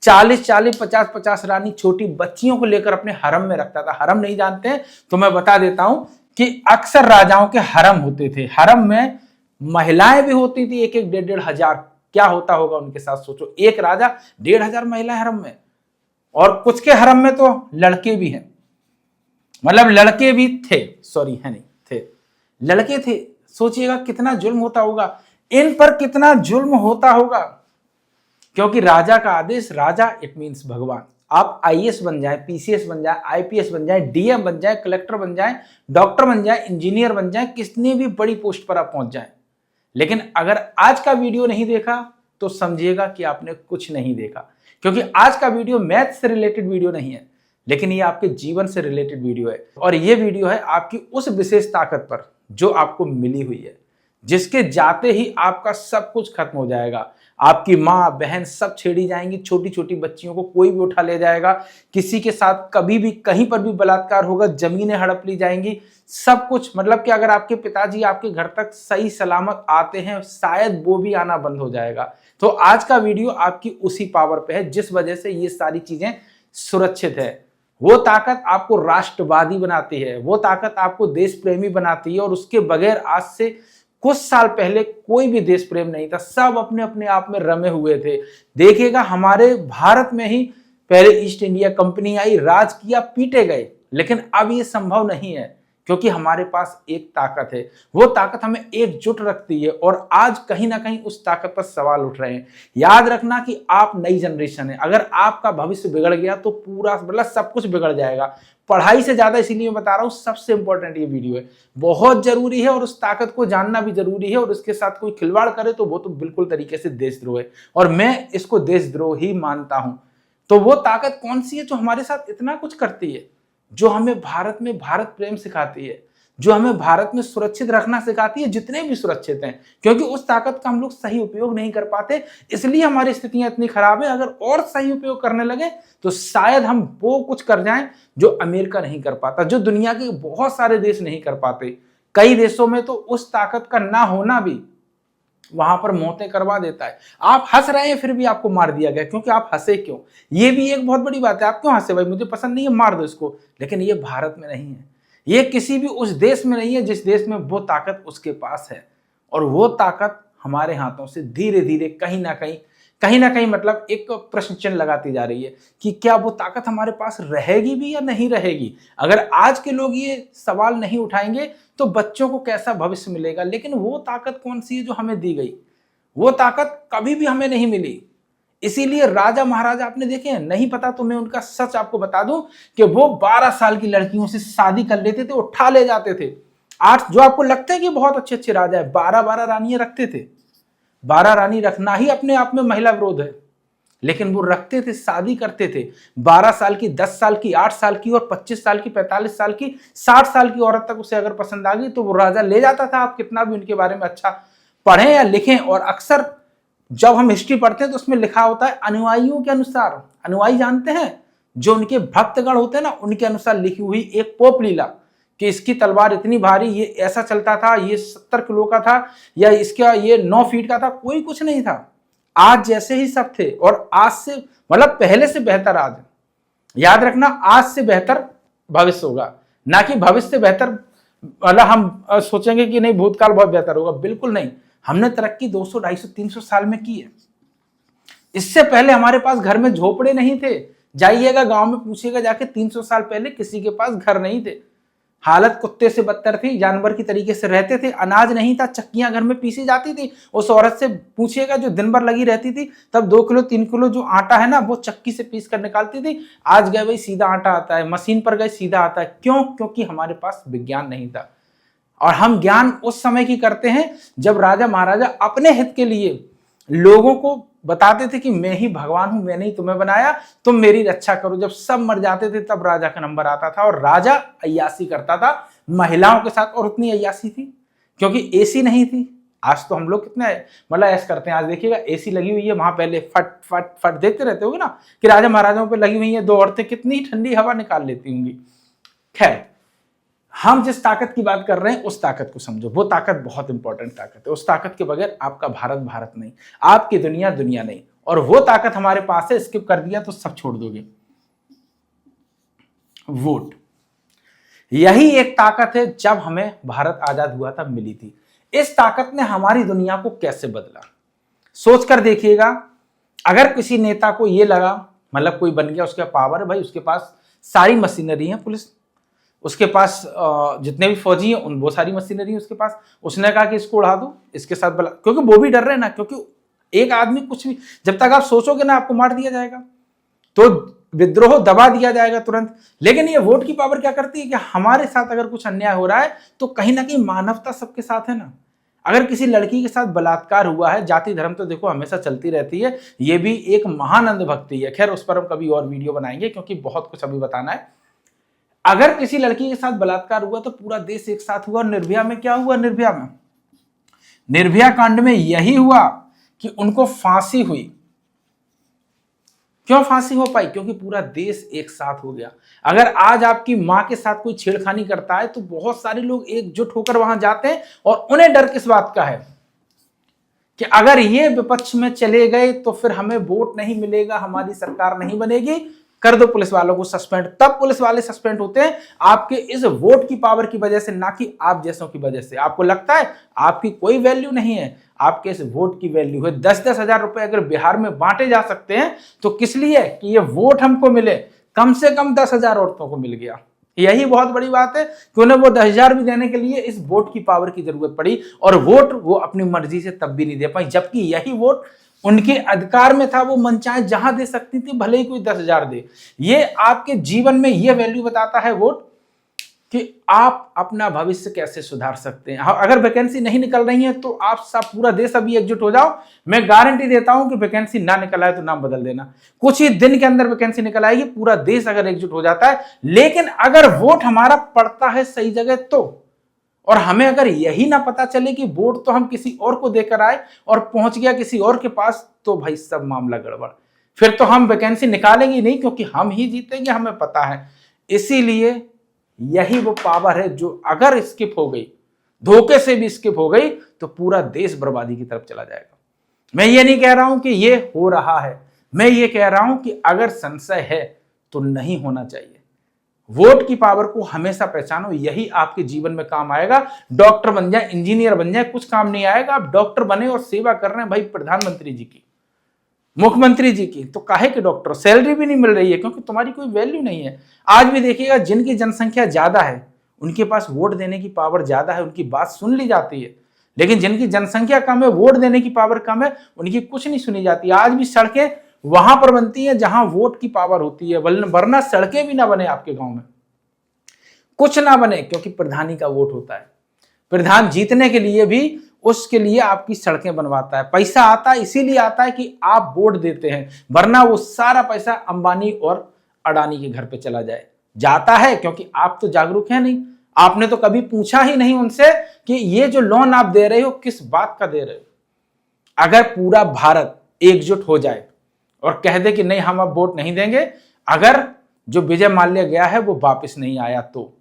40-40, 50-50 रानी छोटी बच्चियों को लेकर अपने हरम में रखता था। हरम नहीं जानते हैं तो मैं बता देता हूं कि अक्सर राजाओं के हरम होते थे। हरम में महिलाएं भी होती थी, एक एक 1,500। क्या होता होगा उनके साथ, सोचो। एक राजा, 1,500 महिलाएं हरम में। और कुछ के हरम में तो लड़के भी हैं, मतलब लड़के भी थे, सॉरी है नहीं थे, लड़के थे। सोचिएगा कितना जुल्म होता होगा इन पर, कितना जुल्म होता होगा। क्योंकि राजा का आदेश, राजा इट मींस भगवान। आप आईएएस बन जाए, पीसीएस बन जाए, आईपीएस बन जाए, डीएम बन जाए, कलेक्टर बन जाए, डॉक्टर बन जाए, इंजीनियर बन जाए, कितनी भी बड़ी पोस्ट पर आप पहुंच जाए, लेकिन अगर आज का वीडियो नहीं देखा तो समझिएगा कि आपने कुछ नहीं देखा। क्योंकि आज का वीडियो मैथ से रिलेटेड वीडियो नहीं है, लेकिन ये आपके जीवन से रिलेटेड वीडियो है। और ये वीडियो है आपकी उस विशेष ताकत पर जो आपको मिली हुई है, जिसके जाते ही आपका सब कुछ खत्म हो जाएगा। आपकी माँ बहन सब छेड़ी जाएंगी, छोटी छोटी बच्चियों को कोई भी उठा ले जाएगा, किसी के साथ कभी भी कहीं पर भी बलात्कार होगा, जमीनें हड़प ली जाएंगी, सब कुछ। मतलब कि अगर आपके पिताजी आपके घर तक सही सलामत आते हैं, शायद वो भी आना बंद हो जाएगा। तो आज का वीडियो आपकी उसी पावर पे है जिस वजह से ये सारी चीजें सुरक्षित है। वो ताकत आपको राष्ट्रवादी बनाती है, वो ताकत आपको देश प्रेमी बनाती है। और उसके बगैर आज से कुछ साल पहले कोई भी देश प्रेम नहीं था, सब अपने अपने आप में रमे हुए थे। देखिएगा हमारे भारत में ही पहले ईस्ट इंडिया कंपनी आई, राज किया, पीटे गए, लेकिन अब ये संभव नहीं है क्योंकि हमारे पास एक ताकत है। वो ताकत हमें एकजुट रखती है और आज कहीं ना कहीं उस ताकत पर सवाल उठ रहे हैं। याद रखना कि आप नई जनरेशन है, अगर आपका भविष्य बिगड़ गया तो पूरा मतलब सब कुछ बिगड़ जाएगा। पढ़ाई से ज्यादा इसीलिए मैं बता रहा हूं, सबसे इंपॉर्टेंट ये वीडियो है, बहुत जरूरी है और उस ताकत को जानना भी जरूरी है। और उसके साथ कोई खिलवाड़ करे तो वो तो बिल्कुल तरीके से देशद्रोह है, और मैं इसको देशद्रोह ही मानता हूं। तो वो ताकत कौन सी है जो हमारे साथ इतना कुछ करती है, जो हमें भारत में भारत प्रेम सिखाती है, जो हमें भारत में सुरक्षित रखना सिखाती है, जितने भी सुरक्षित हैं। क्योंकि उस ताकत का हम लोग सही उपयोग नहीं कर पाते, इसलिए हमारी स्थितियां इतनी खराब है। अगर और सही उपयोग करने लगे तो शायद हम वो कुछ कर जाएं जो अमेरिका नहीं कर पाता, जो दुनिया के बहुत सारे देश नहीं कर पाते। कई देशों में तो उस ताकत का ना होना भी वहां पर मौतें करवा देता है। आप हंस रहे हैं फिर भी आपको मार दिया गया, क्योंकि आप हंसे क्यों? ये भी एक बहुत बड़ी बात है। आप क्यों हंसे? भाई मुझे पसंद नहीं है, मार दो इसको। लेकिन ये भारत में नहीं है, ये किसी भी उस देश में नहीं है जिस देश में वो ताकत उसके पास है। और वो ताकत हमारे हाथों से धीरे धीरे कहीं ना कहीं मतलब एक प्रश्न चिन्ह लगाती जा रही है कि क्या वो ताकत हमारे पास रहेगी भी या नहीं रहेगी। अगर आज के लोग ये सवाल नहीं उठाएंगे तो बच्चों को कैसा भविष्य मिलेगा। लेकिन वो ताकत कौन सी है जो हमें दी गई? वो ताकत कभी भी हमें नहीं मिली। इसीलिए राजा महाराजा आपने देखे हैं, नहीं पता तो मैं उनका सच आपको बता दूं कि वो 12 साल की लड़कियों से शादी कर लेते थे, उठा ले जाते थे। आज जो आपको लगता है कि बहुत अच्छे अच्छे राजा है, 12-12 रानियां रखते थे। 12 रानी रखना ही अपने आप में महिला विरोध है, लेकिन वो रखते थे, शादी करते थे। 12 साल की, 10 साल की, 8 साल की और 25 साल की, 45 साल की, 60 साल की औरत तक उसे अगर पसंद आ गई तो वो राजा ले जाता था। आप कितना भी उनके बारे में अच्छा पढ़ें या लिखें, और अक्सर जब हम हिस्ट्री पढ़ते हैं तो उसमें लिखा होता है अनुयायियों के अनुसार। अनुयायी जानते हैं, जो उनके भक्तगण होते हैं ना, उनके अनुसार लिखी हुई एक पोप लीला कि इसकी तलवार इतनी भारी, ये ऐसा चलता था, ये 70 किलो का था, या इसका ये 9 फीट का था। कोई कुछ नहीं था, आज जैसे ही सब थे। और आज से मतलब पहले से बेहतर आज। याद रखना, आज से बेहतर भविष्य होगा, ना कि भविष्य से बेहतर मतलब हम सोचेंगे कि नहीं भूतकाल बहुत बेहतर होगा। बिल्कुल नहीं। हमने तरक्की 200, 250, 300 साल में की है। इससे पहले हमारे पास घर में झोपड़े नहीं थे। जाइएगा गांव में पूछिएगा जाके, 300 साल पहले किसी के पास घर नहीं थे। हालत कुत्ते से बदतर थी, जानवर की तरीके से रहते थे, अनाज नहीं था, चक्कियां घर में पीसी जाती थी। उस औरत से पूछिएगा जो दिन भर लगी रहती थी, तब 2 किलो 3 किलो जो आटा है ना, वो चक्की से पीस कर निकालती थी। आज गए भाई सीधा आटा आता है, मशीन पर गए सीधा आता है। क्यों? क्योंकि हमारे पास विज्ञान नहीं था। और हम ज्ञान उस समय की करते हैं जब राजा महाराजा अपने हित के लिए लोगों को बताते थे कि मैं ही भगवान हूं, मैंने ही तुम्हें बनाया, तुम मेरी रक्षा करो। जब सब मर जाते थे तब राजा का नंबर आता था, और राजा अय्यासी करता था महिलाओं के साथ। और उतनी अय्यासी थी क्योंकि एसी नहीं थी। आज तो हम लोग कितने मतलब ऐसा करते हैं। आज देखिएगा एसी लगी हुई है, वहां पहले फट फट फट देखते रहते होगे ना कि राजा महाराजाओं पे लगी हुई है 2 औरतें, कितनी ठंडी हवा निकाल लेती होंगी। खैर, हम जिस ताकत की बात कर रहे हैं उस ताकत को समझो। वो ताकत बहुत इंपॉर्टेंट ताकत है। उस ताकत के बगैर आपका भारत भारत नहीं, आपकी दुनिया दुनिया नहीं। और वो ताकत हमारे पास है, स्किप कर दिया तो सब छोड़ दोगे। वोट, यही एक ताकत है जब हमें भारत आजाद हुआ था मिली थी। इस ताकत ने हमारी दुनिया को कैसे बदला, सोचकर देखिएगा। अगर किसी नेता को ये लगा, मतलब कोई बन गया, उसके पावर है भाई, उसके पास सारी मशीनरी है, पुलिस, उसके पास जितने भी फौजी हैं उन वो सारी मशीनरी है उसके पास, उसने कहा कि इसको उड़ा दो, इसके साथ बला, क्योंकि वो भी डर रहे ना, क्योंकि एक आदमी कुछ भी, जब तक आप सोचोगे ना आपको मार दिया जाएगा, तो विद्रोह दबा दिया जाएगा तुरंत। लेकिन ये वोट की पावर क्या करती है कि हमारे साथ अगर कुछ अन्याय हो रहा है तो कहीं ना कहीं मानवता सबके साथ है ना। अगर किसी लड़की के साथ बलात्कार हुआ है, जाति धर्म तो देखो हमेशा चलती रहती है, ये भी एक महान अंधभक्ति है, खैर उस पर हम कभी और वीडियो बनाएंगे क्योंकि बहुत कुछ अभी बताना है। अगर किसी लड़की के साथ बलात्कार हुआ तो पूरा देश एक साथ हुआ। और निर्भया में क्या हुआ, निर्भया कांड में यही हुआ कि उनको फांसी हुई। क्यों फांसी हो पाई? क्योंकि पूरा देश एक साथ हो गया। अगर आज आपकी मां के साथ कोई छेड़खानी करता है तो बहुत सारे लोग एकजुट होकर वहां जाते हैं, और उन्हें डर किस बात का है कि अगर ये विपक्ष में चले गए तो फिर हमें वोट नहीं मिलेगा, हमारी सरकार नहीं बनेगी, कर दो पुलिस वालों को सस्पेंड। तब पुलिस वाले सस्पेंड होते हैं आपके इस वोट की पावर की वजह से, ना कि आप जैसों की वजह से। आपको लगता है आपकी कोई वैल्यू नहीं है, आपके इस वोट की वैल्यू है। 10-10 हजार रुपए अगर बिहार में बांटे जा सकते हैं तो किस लिए? कि ये वोट हमको मिले, कम से कम 10,000 औरतों को मिल गया। यही बहुत बड़ी बात है कि उन्हें वो 10,000 भी देने के लिए इस वोट की पावर की जरूरत पड़ी, और वोट वो अपनी मर्जी से तब भी नहीं दे पाई, जबकि यही वोट उनके अधिकार में था, वो मनचाहे जहां दे सकती थी, भले ही कोई 10,000 दे। ये आपके जीवन में ये वैल्यू बताता है वोट, कि आप अपना भविष्य कैसे सुधार सकते हैं। अगर वैकेंसी नहीं निकल रही है तो आप सब पूरा देश अभी एकजुट हो जाओ, मैं गारंटी देता हूं कि वैकेंसी ना निकल आए तो नाम बदल देना, कुछ ही दिन के अंदर वैकेंसी निकल आएगी, पूरा देश अगर एकजुट हो जाता है। लेकिन अगर वोट हमारा पड़ता है सही जगह तो, और हमें अगर यही ना पता चले कि वोट तो हम किसी और को देकर आए और पहुंच गया किसी और के पास, तो भाई सब मामला गड़बड़। फिर तो हम वैकेंसी निकालेंगे नहीं, क्योंकि हम ही जीतेंगे, हमें पता है। इसीलिए यही वो पावर है जो अगर स्किप हो गई, धोखे से भी स्किप हो गई, तो पूरा देश बर्बादी की तरफ चला जाएगा। मैं ये नहीं कह रहा हूं कि ये हो रहा है, मैं ये कह रहा हूं कि अगर संशय है तो नहीं होना चाहिए। वोट की पावर को हमेशा पहचानो, यही आपके जीवन में काम आएगा। डॉक्टर बन जाए, इंजीनियर बन जाए, कुछ काम नहीं आएगा। आप डॉक्टर बने और सेवा कर रहे हैं भाई प्रधानमंत्री जी की, मुख्यमंत्री जी की, तो काहे के डॉक्टर, सैलरी भी नहीं मिल रही है क्योंकि तुम्हारी कोई वैल्यू नहीं है। आज भी देखिएगा, जिनकी जनसंख्या ज्यादा है उनके पास वोट देने की पावर ज्यादा है, उनकी बात सुन ली जाती है। लेकिन जिनकी जनसंख्या कम है, वोट देने की पावर कम है, उनकी कुछ नहीं सुनी जाती। आज भी सड़कें वहां पर बनती हैं जहां वोट की पावर होती है, वरना सड़कें भी ना बने आपके गांव में, कुछ ना बने, क्योंकि प्रधानी का वोट होता है। प्रधान जीतने के लिए भी उसके लिए आपकी सड़कें बनवाता है, पैसा आता है इसीलिए आता है कि आप वोट देते हैं, वरना वो सारा पैसा अंबानी और अडानी के घर पे चला जाता है, क्योंकि आप तो जागरूक हैं नहीं। आपने तो कभी पूछा ही नहीं उनसे कि ये जो लोन आप दे रहे हो किस बात का दे रहे हो। अगर पूरा भारत एकजुट हो जाए और कह दे कि नहीं हम अब वोट नहीं देंगे, अगर जो विजय माल्या गया है वो वापस नहीं आया, तो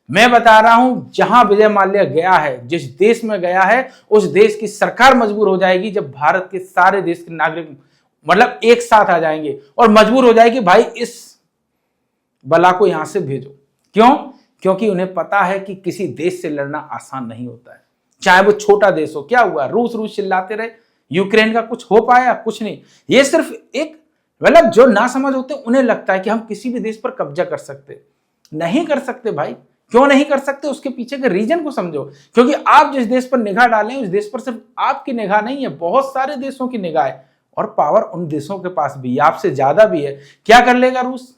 मैं बता रहा हूं जहां विजय माल्या गया है, जिस देश में गया है, उस देश की सरकार मजबूर हो जाएगी जब भारत के सारे देश के नागरिक मतलब एक साथ आ जाएंगे और मजबूर हो जाएगी भाई इस बला को यहां से भेजो। क्यों? क्योंकि उन्हें पता है कि किसी देश से लड़ना आसान नहीं होता है, चाहे वो छोटा देश हो। क्या हुआ, रूस चिल्लाते रहे, यूक्रेन का कुछ हो पाया? कुछ नहीं। ये सिर्फ एक मतलब जो ना समझ होते उन्हें लगता है कि हम किसी भी देश पर कब्जा कर सकते, नहीं कर सकते भाई। क्यों नहीं कर सकते? उसके पीछे के रीजन को समझो। क्योंकि आप जिस देश पर निगाह डालें उस देश पर सिर्फ आपकी निगाह नहीं है, बहुत सारे देशों की निगाह है, और पावर उन देशों के पास भी आपसे ज्यादा भी है। क्या कर लेगा रूस?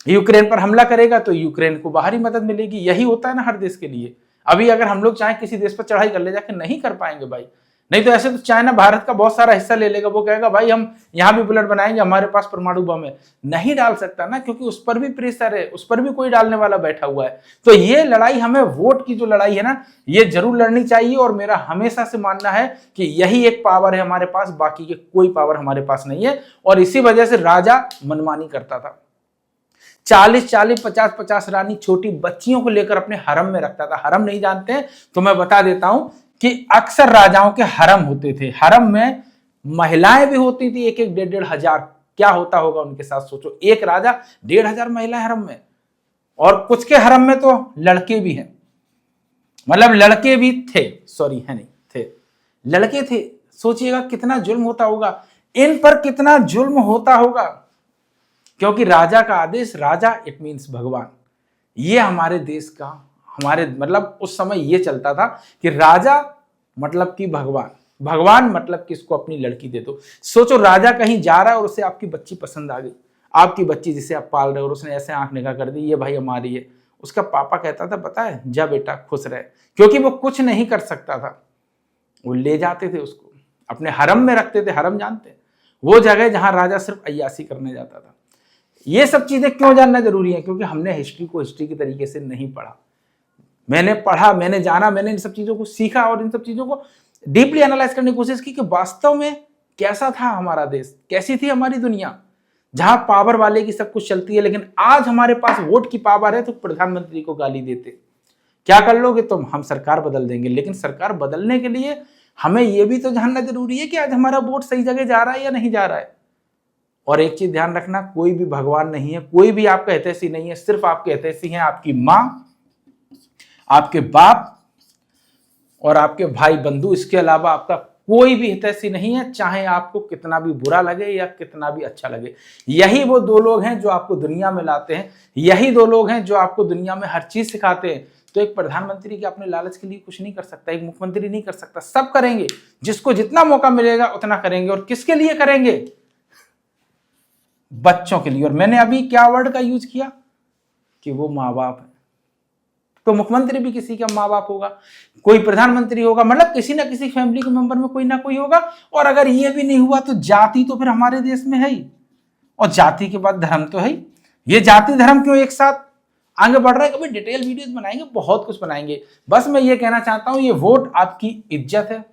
यूक्रेन पर हमला करेगा तो यूक्रेन को बाहरी मदद मिलेगी। यही होता है ना हर देश के लिए। अभी अगर हम लोग चाहे किसी देश पर चढ़ाई कर ले जाकर, नहीं कर पाएंगे भाई। नहीं तो ऐसे तो चाइना भारत का बहुत सारा हिस्सा ले लेगा, वो कहेगा भाई हम यहां भी बुलेट बनाएंगे, हमारे पास परमाणु बम है। नहीं डाल सकता ना, क्योंकि उस पर भी प्रेशर है, उस पर भी कोई डालने वाला बैठा हुआ है। तो ये लड़ाई हमें, वोट की जो लड़ाई है ना, ये जरूर लड़नी चाहिए। और मेरा हमेशा से मानना है कि यही एक पावर है हमारे पास, बाकी के कोई पावर हमारे पास नहीं है। और इसी वजह से राजा मनमानी करता था, 40-40, 50-50 रानी छोटी बच्चियों को लेकर अपने हरम में रखता था। हरम नहीं जानते हैं तो मैं बता देता हूं कि अक्सर राजाओं के हरम होते थे। हरम में महिलाएं भी होती थी, एक एक 1,500 क्या होता होगा उनके साथ सोचो। एक राजा 1,500 महिलाएं हरम में, और कुछ के हरम में तो लड़के भी हैं, मतलब लड़के भी थे, सॉरी है नहीं थे, लड़के थे। सोचिएगा कितना जुल्म होता होगा इन पर, कितना जुल्म होता होगा, क्योंकि राजा का आदेश, राजा इट मीन्स भगवान। ये हमारे देश का, हमारे मतलब उस समय ये चलता था कि राजा मतलब कि भगवान, भगवान मतलब कि इसको अपनी लड़की दे दो। सोचो राजा कहीं जा रहा है और उसे आपकी बच्ची पसंद आ गई, आपकी बच्ची जिसे आप पाल रहे हो, और उसने ऐसे आंख निगाह कर दी, ये भाई हमारी है। उसका पापा कहता था पता है, जा बेटा खुश रहे, क्योंकि वो कुछ नहीं कर सकता था। वो ले जाते थे उसको, अपने हरम में रखते थे। हरम जानते हैं, वो जगह जहां राजा सिर्फ अय्यासी करने जाता था। ये सब चीजें क्यों जानना जरूरी है? क्योंकि हमने हिस्ट्री को हिस्ट्री के तरीके से नहीं पढ़ा। मैंने पढ़ा, मैंने जाना, मैंने इन सब चीजों को सीखा और इन सब चीजों को डीपली एनालाइज करने की कोशिश की कि वास्तव में कैसा था हमारा देश, कैसी थी हमारी दुनिया, जहां पावर वाले की सब कुछ चलती है। लेकिन आज हमारे पास वोट की पावर है तो प्रधानमंत्री को गाली देते, क्या कर लोगे तुम, हम सरकार बदल देंगे। लेकिन सरकार बदलने के लिए हमें यह भी तो जानना जरूरी है कि आज हमारा वोट सही जगह जा रहा है या नहीं जा रहा है। और एक चीज ध्यान रखना, कोई भी भगवान नहीं है, कोई भी आपका हितैषी नहीं है, सिर्फ आपके हितैषी हैं आपकी माँ, आपके बाप और आपके भाई बंधु। इसके अलावा आपका कोई भी हितैषी नहीं है, चाहे आपको कितना भी बुरा लगे या कितना भी अच्छा लगे। यही वो दो लोग हैं जो आपको दुनिया में लाते हैं, यही दो लोग हैं जो आपको दुनिया में हर चीज सिखाते हैं। तो एक प्रधानमंत्री के अपने लालच के लिए कुछ नहीं कर सकता, एक मुख्यमंत्री नहीं कर सकता, सब करेंगे। जिसको जितना मौका मिलेगा उतना करेंगे। और किसके लिए करेंगे? बच्चों के लिए। और मैंने अभी क्या वर्ड का यूज किया कि वो माँ बाप है। तो मुख्यमंत्री भी किसी का माँ बाप होगा, कोई प्रधानमंत्री होगा, मतलब किसी ना किसी फैमिली के मेंबर में कोई ना कोई होगा। और अगर ये भी नहीं हुआ तो जाति तो फिर हमारे देश में है ही, और जाति के बाद धर्म तो है ही। ये जाति धर्म क्यों एक साथ आगे बढ़ रहा है, कभी डिटेल वीडियोस बनाएंगे, बहुत कुछ बनाएंगे। बस मैं ये कहना चाहता हूं, ये वोट आपकी इज्जत है,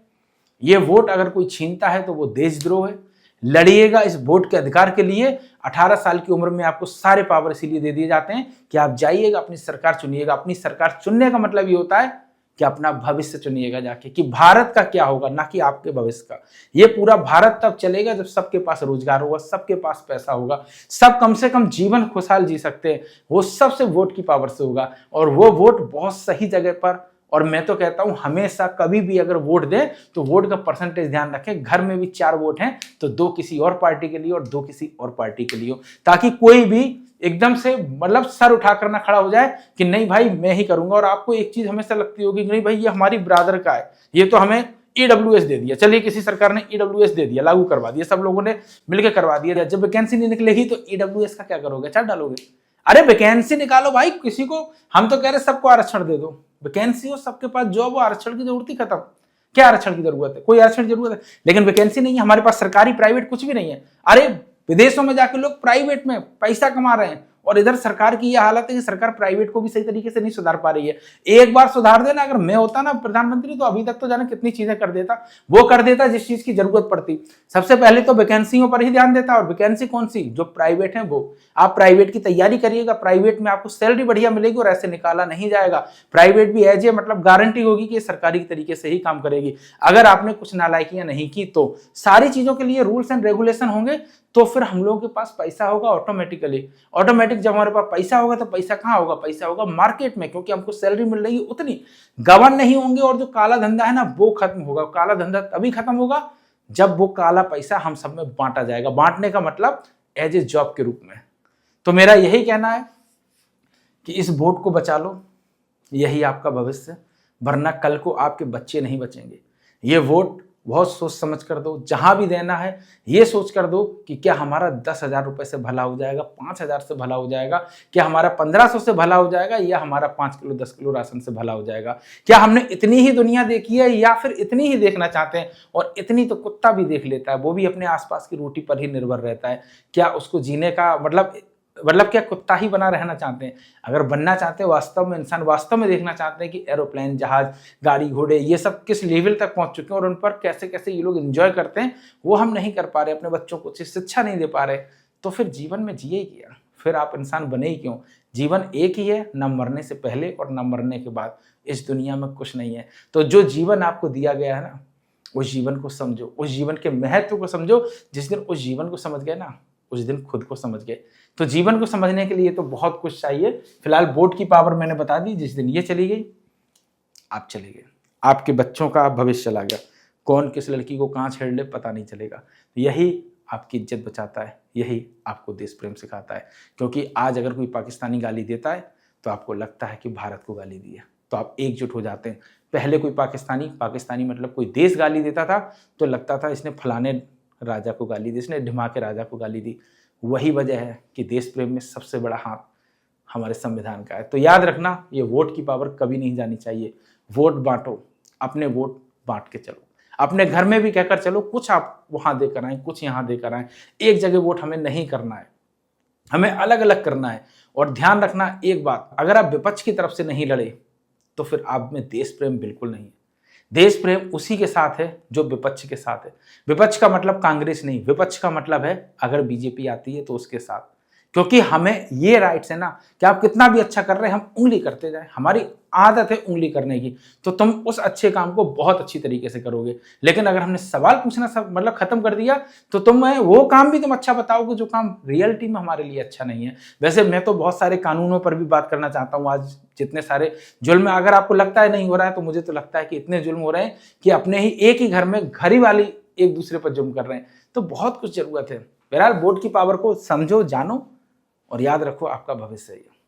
ये वोट अगर कोई छीनता है तो वो देशद्रोह है। लड़िएगा इस वोट के अधिकार के लिए। 18 साल की उम्र में आपको सारे पावर इसीलिए दे दिए जाते हैं कि आप जाइएगा अपनी सरकार चुनिएगा। अपनी सरकार चुनने का मतलब ये होता है कि अपना भविष्य चुनिएगा जाके, कि भारत का क्या होगा, ना कि आपके भविष्य का। ये पूरा भारत तब चलेगा जब सबके पास रोजगार होगा, सबके पास पैसा होगा, सब कम से कम जीवन खुशहाल जी सकते हैं। वो सबसे वोट की पावर से होगा, और वो वोट बहुत सही जगह पर। और मैं तो कहता हूं हमेशा कभी भी अगर वोट दें तो वोट का परसेंटेज ध्यान रखें। घर में भी 4 वोट हैं तो 2 किसी और पार्टी के लिए और 2 किसी और पार्टी के लिए हो, ताकि कोई भी एकदम से मतलब सर उठाकर ना खड़ा हो जाए कि नहीं भाई मैं ही करूंगा। और आपको एक चीज हमेशा लगती होगी नहीं भाई ये हमारी ब्रादर का है, ये तो हमें ईडब्ल्यूएस दे दिया, चलिए किसी सरकार ने ईडब्ल्यूएस दे दिया, लागू करवा दिया, सब लोगों ने मिलकर करवा दिया। जब वैकेंसी नहीं निकलेगी तो ईडब्ल्यूएस का क्या करोगे, चार डालोगे? अरे वैकेंसी निकालो भाई, किसी को, हम तो कह रहे सबको आरक्षण दे दो, वैकेंसी हो सबके पास जॉब हो, आरक्षण की जरूरत ही खत्म। क्या आरक्षण की जरूरत है? कोई आरक्षण की जरूरत है? लेकिन वैकेंसी नहीं है हमारे पास, सरकारी प्राइवेट कुछ भी नहीं है। अरे विदेशों में जाके लोग प्राइवेट में पैसा कमा रहे हैं, और इधर सरकार की यह हालत है कि सरकार प्राइवेट को भी सही तरीके से नहीं सुधार पा रही है। एक बार सुधार देना, अगर मैं होता ना प्रधानमंत्री तो अभी तक तो जाने कितनी चीजें कर देता। वो कर देता जिस चीज की जरूरत पड़ती। सबसे पहले तो वैकेंसियों पर ही ध्यान देता, और वैकेंसी कौन सी? जो प्राइवेट है वो। आप प्राइवेट की तैयारी करिएगा, प्राइवेट में आपको सैलरी बढ़िया मिलेगी और ऐसे निकाला नहीं जाएगा। प्राइवेट भी एज ए मतलब गारंटी होगी कि सरकारी तरीके से ही काम करेगी। अगर आपने कुछ नालायकियां नहीं की तो सारी चीजों के लिए रूल्स एंड रेगुलेशन होंगे, तो फिर हम लोगों के पास पैसा होगा ऑटोमेटिकली। ऑटोमेटिक जब हमारे पास पैसा होगा तो पैसा कहाँ होगा? पैसा होगा मार्केट में, क्योंकि हमको सैलरी मिल रही है उतनी। गबन नहीं होंगे, और जो काला धंधा है ना वो खत्म होगा। काला धंधा तभी खत्म होगा जब वो काला पैसा हम सब में बांटा जाएगा। बांटने का मतलब एज ए जॉब के रूप में। तो मेरा यही कहना है कि इस वोट को बचा लो, यही आपका भविष्य, वरना कल को आपके बच्चे नहीं बचेंगे। ये वोट बहुत सोच समझ कर दो, जहां भी देना है ये सोच कर दो कि क्या हमारा 10,000 रुपए से भला हो जाएगा, 5,000 से भला हो जाएगा, क्या हमारा 1,500 से भला हो जाएगा, या हमारा 5 किलो 10 किलो राशन से भला हो जाएगा। क्या हमने इतनी ही दुनिया देखी है या फिर इतनी ही देखना चाहते हैं? और इतनी तो कुत्ता भी देख लेता है, वो भी अपने आसपास की रोटी पर ही निर्भर रहता है। क्या उसको जीने का मतलब क्या कुत्ता ही बना रहना चाहते हैं? अगर बनना चाहते हैं वास्तव में, इंसान वास्तव में देखना चाहते हैं कि एरोप्लेन, जहाज, गाड़ी, घोड़े ये सब किस लेवल तक पहुंच चुके हैं और उन पर कैसे कैसे ये लोग एंजॉय करते हैं, वो हम नहीं कर पा रहे, अपने बच्चों को अच्छी शिक्षा नहीं दे पा रहे, तो फिर जीवन में जिए क्या? फिर आप इंसान बने ही क्यों? जीवन एक ही है, न मरने से पहले और न मरने के बाद। इस दुनिया में कुछ नहीं है। तो जो जीवन आपको दिया गया है ना, उस जीवन को समझो, उस जीवन के महत्व को समझो। जिस दिन उस जीवन को समझ गए ना, उस दिन खुद को समझ गए। तो जीवन को समझने के लिए तो बहुत कुछ चाहिए। फिलहाल वोट की पावर मैंने बता दी, जिस दिन ये चली गई आप चले गए, आपके बच्चों का भविष्य चला गया। कौन किस लड़की को कहाँ छेड़ ले पता नहीं चलेगा। यही आपकी इज्जत बचाता है, यही आपको देश प्रेम सिखाता है। क्योंकि आज अगर कोई पाकिस्तानी गाली देता है तो आपको लगता है कि भारत को गाली दी है, तो आप एकजुट हो जाते हैं। पहले कोई पाकिस्तानी मतलब कोई देश गाली देता था तो लगता था इसने फलाने राजा को गाली दी, इसने ढिमा के राजा को गाली दी। वही वजह है कि देश प्रेम में सबसे बड़ा हाथ हमारे संविधान का है। तो याद रखना, ये वोट की पावर कभी नहीं जानी चाहिए। वोट बांटो, अपने वोट बांट के चलो, अपने घर में भी कहकर चलो, कुछ आप वहां देकर आए, कुछ यहाँ देकर आए। एक जगह वोट हमें नहीं करना है, हमें अलग अलग करना है। और ध्यान रखना एक बात, अगर आप विपक्ष की तरफ से नहीं लड़े तो फिर आप में देश प्रेम बिल्कुल नहीं है। देश प्रेम उसी के साथ है जो विपक्ष के साथ है। विपक्ष का मतलब कांग्रेस नहीं, विपक्ष का मतलब है अगर बीजेपी आती है तो उसके साथ। क्योंकि हमें ये राइट्स है ना कि आप कितना भी अच्छा कर रहे हैं हम उंगली करते जाए, हमारी आदत है उंगली करने की, तो तुम उस अच्छे काम को बहुत अच्छी तरीके से करोगे। लेकिन अगर हमने सवाल पूछना सब मतलब खत्म कर दिया तो तुम वो काम भी तुम अच्छा बताओगे जो काम रियलिटी में हमारे लिए अच्छा नहीं है। वैसे मैं तो बहुत सारे कानूनों पर भी बात करना चाहता हूँ। आज जितने सारे जुल्म, अगर आपको लगता है नहीं हो रहा है तो मुझे तो लगता है कि इतने जुल्म हो रहे हैं कि अपने ही एक ही घर में घरी वाली एक दूसरे पर जुल्म कर रहे हैं। तो बहुत कुछ जरूरत है। बहरहाल वोट की पावर को समझो, जानो और याद रखो, आपका भविष्य है।